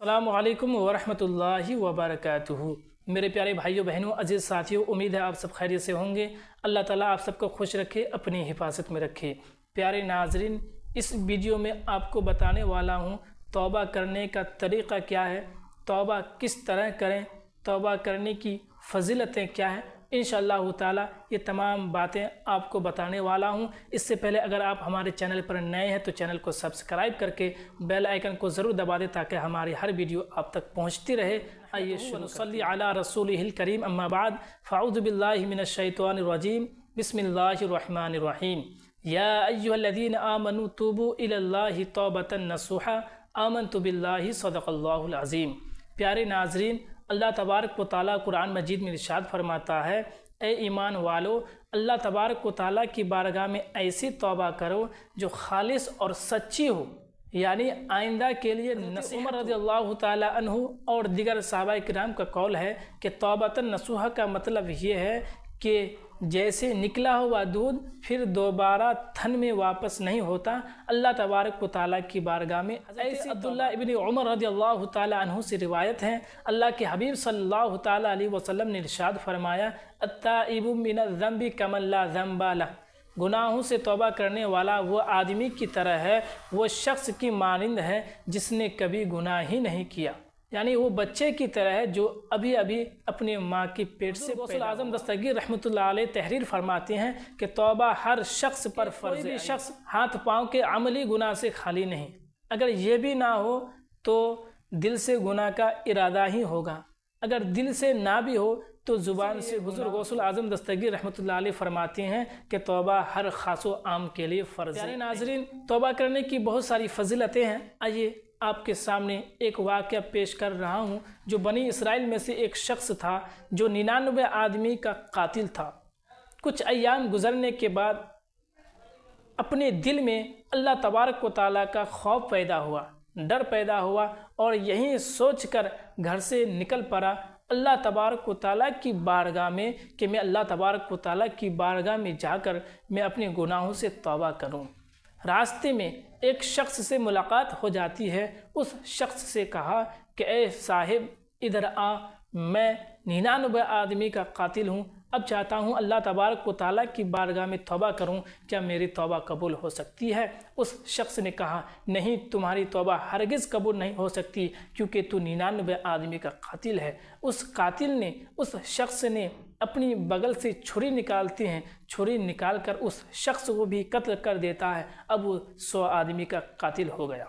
अस्सलामु अलैकुम वरहमतुल्लाहि वबरकातुहू। मेरे प्यारे भाइयों बहनों अजीज़ साथियों, उम्मीद है आप सब खैरियत से होंगे। अल्लाह ताला आप सबको खुश रखे, अपनी हिफाजत में रखे। प्यारे नाजरीन, इस वीडियो में आपको बताने वाला हूँ तौबा करने का तरीक़ा क्या है, तौबा किस तरह करें, तौबा करने की फ़जीलतें क्या हैं। इंशाअल्लाह ताला ये तमाम बातें आपको बताने वाला हूँ। इससे पहले अगर आप हमारे चैनल पर नए हैं तो चैनल को सब्सक्राइब करके बेल आइकन को ज़रूर दबा दें ताकि हमारी हर वीडियो आप तक पहुँचती रहे। आइए सल्ली अला रसूलिहिल करीम, अम्मा बाद, फ़अऊज़ु बिल्लाहि मिनश शैतानिर रजीम, बिस्मिल्लाहिर रहमानिर रहीम। या अय्युहल्लज़ीना आमनू तूबू इलल्लाहि तौबतन नसूहा, आमनतु बिल्लाहि सदक़ल्लाहुल अज़ीम। प्यारे नाजरीन, अल्लाह तबारक व तआला कुरान मजीद में इरशाद फरमाता है, ए ईमान वालो, अल्लाह तबारक व तआला की बारगाह में ऐसी तौबा करो जो खालिस और सच्ची हो, यानी आइंदा के लिए। उमर रज़ियल्लाहु ताला अन्हु और दिगर सहाबा किराम का कौल है कि तौबतन नसूहा का मतलब ये है कि जैसे निकला हुआ दूध फिर दोबारा थन में वापस नहीं होता। अल्लाह तबारक व तआला की बारगाह में ऐसे अब्दुल्लाह इब्न उमर रज़ियल्लाहु ताला अन्हु से रिवायत है, अल्लाह के हबीब सल्लल्लाहु ताला अलैहि वसल्लम ने इरशाद फरमाया, अत्ताइबु मिनज़्ज़ंबि कमन ला ज़ंबा लह। गुनाहों से तौबा करने वाला वो आदमी की तरह है, वो शख्स की मानिंद है जिसने कभी गुनाह ही नहीं किया, यानी वो बच्चे की तरह है जो अभी अभी अपनी माँ की पेट से। गौसुल आज़म दस्तगीर रहमतुल्लाह अलैह तहरीर फरमाते हैं कि तौबा हर शख्स पर फ़र्ज़ है। शख्स हाथ पाँव के अमली गुनाह से खाली नहीं, अगर ये भी ना हो तो दिल से गुनाह का इरादा ही होगा, अगर दिल से ना भी हो तो ज़ुबान से। बुज़ुर्ग गौसुल आज़म दस्तगीर रहमतुल्लाह अलैह फरमाते हैं कि तौबा हर ख़ासो आम के लिए फ़र्ज़ है। नाज़रीन, तौबा करने की बहुत सारी फ़जीलतें हैं। आइए आपके सामने एक वाक़या पेश कर रहा हूँ जो बनी इसराइल में से एक शख्स था जो 99 आदमी का कातिल था। कुछ अय्याम गुज़रने के बाद अपने दिल में अल्लाह तबारक व तआला का खौफ पैदा हुआ, डर पैदा हुआ और यही सोचकर घर से निकल पड़ा अल्लाह तबारक व तआला की बारगाह में कि मैं अल्लाह तबारक व तआला की बारगाह में जाकर मैं अपने गुनाहों से तौबा करूं। रास्ते में एक शख्स से मुलाकात हो जाती है। उस शख्स से कहा कि ए साहिब, इधर आ, मैं 99 आदमी का कातिल हूँ, अब चाहता हूँ अल्लाह तबारक व तआला की बारगाह में तौबा करूँ, क्या मेरी तौबा कबूल हो सकती है? उस शख्स ने कहा, नहीं, तुम्हारी तौबा हरगिज़ कबूल नहीं हो सकती क्योंकि तू 99 आदमी का कातिल है। उस कातिल ने, उस शख्स ने अपनी बगल से छुरी निकालते हैं, छुरी निकालकर उस शख्स को भी कत्ल कर देता है। अब वो 100 आदमी का कातिल हो गया।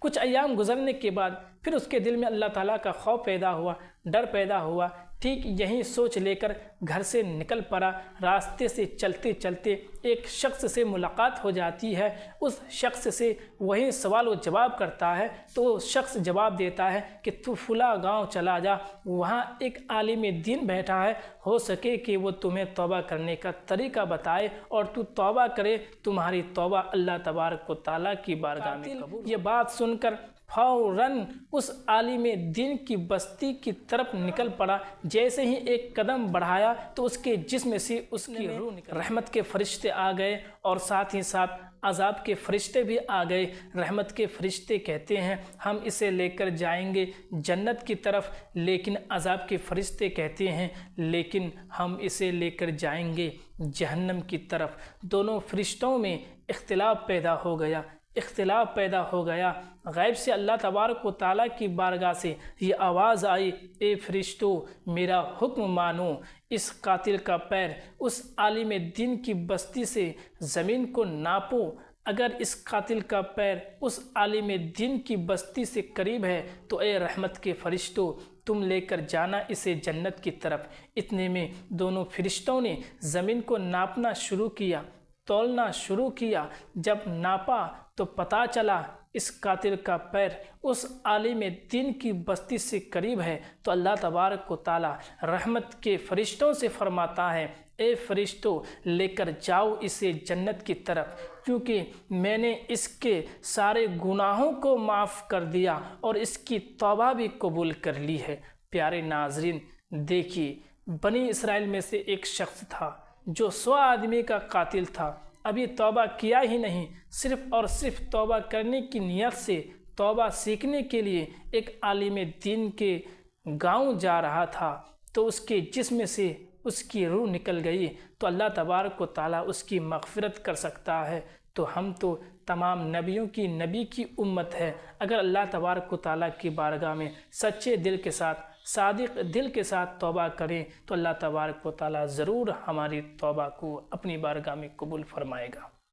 कुछ अय्याम गुजरने के बाद फिर उसके दिल में अल्लाह ताला का खौफ पैदा हुआ, डर पैदा हुआ। ठीक यही सोच लेकर घर से निकल पड़ा। रास्ते से चलते चलते एक शख्स से मुलाकात हो जाती है। उस शख्स से वही सवाल व जवाब करता है तो वो शख्स जवाब देता है कि तू फुला गांव चला जा, वहाँ एक आलिम दीन बैठा है, हो सके कि वो तुम्हें तौबा करने का तरीका बताए और तू तौबा करे, तुम्हारी तौबा अल्लाह तबारक व तआला की बारगाह में कबूल। ये बात सुनकर फौरन उस आलिम दीन की बस्ती की तरफ निकल पड़ा। जैसे ही एक कदम बढ़ाया तो उसके जिस्म से उसकी रूह निकल। रहमत के फरिश्ते आ गए और साथ ही साथ अजाब के फरिश्ते भी आ गए। रहमत के फरिश्ते कहते हैं हम इसे लेकर जाएंगे जन्नत की तरफ, लेकिन अजाब के फरिश्ते कहते हैं लेकिन हम इसे लेकर जाएंगे जहन्नम की तरफ। दोनों फरिश्तों में इख्तिलाफ पैदा हो गया, इख्तिलाफ पैदा हो गया। गैब से अल्लाह तबारक व तआला की बारगाह से ये आवाज़ आई, ए फरिश्तों, मेरा हुक्म मानो, इस कातिल का पैर उस आलिम दीन की बस्ती से ज़मीन को नापो। अगर इस कातिल का पैर उस आलिम दीन की बस्ती से करीब है तो ए रहमत के फरिश्तों, तुम लेकर जाना इसे जन्नत की तरफ। इतने में दोनों फरिश्तों ने ज़मीन को नापना शुरू किया, तौलना शुरू किया। जब नापा तो पता चला इस कातिल का पैर उस आलिम दीन की बस्ती से करीब है। तो अल्लाह तबारक व तआला रहमत के फरिश्तों से फरमाता है, ए फरिश्तों, लेकर जाओ इसे जन्नत की तरफ, क्योंकि मैंने इसके सारे गुनाहों को माफ़ कर दिया और इसकी तौबा भी कबूल कर ली है। प्यारे नाजरीन, देखिए, बनी इसराइल में से एक शख्स था जो 100 आदमी का कातिल था। अभी तौबा किया ही नहीं, सिर्फ़ और सिर्फ तौबा करने की नियत से तौबा सीखने के लिए एक आलिम दीन के गांव जा रहा था तो उसके जिस्म से उसकी रूह निकल गई, तो अल्लाह तबारक व तआला उसकी मग़फ़िरत कर सकता है। तो हम तो तमाम नबियों की नबी की उम्मत है। अगर अल्लाह तबारक व तआला की बारगाह में सच्चे दिल के साथ, सादिक दिल के साथ तौबा करें तो अल्लाह तबारक व तआला ज़रूर हमारी तौबा को अपनी बारगाह में कबूल फरमाएगा।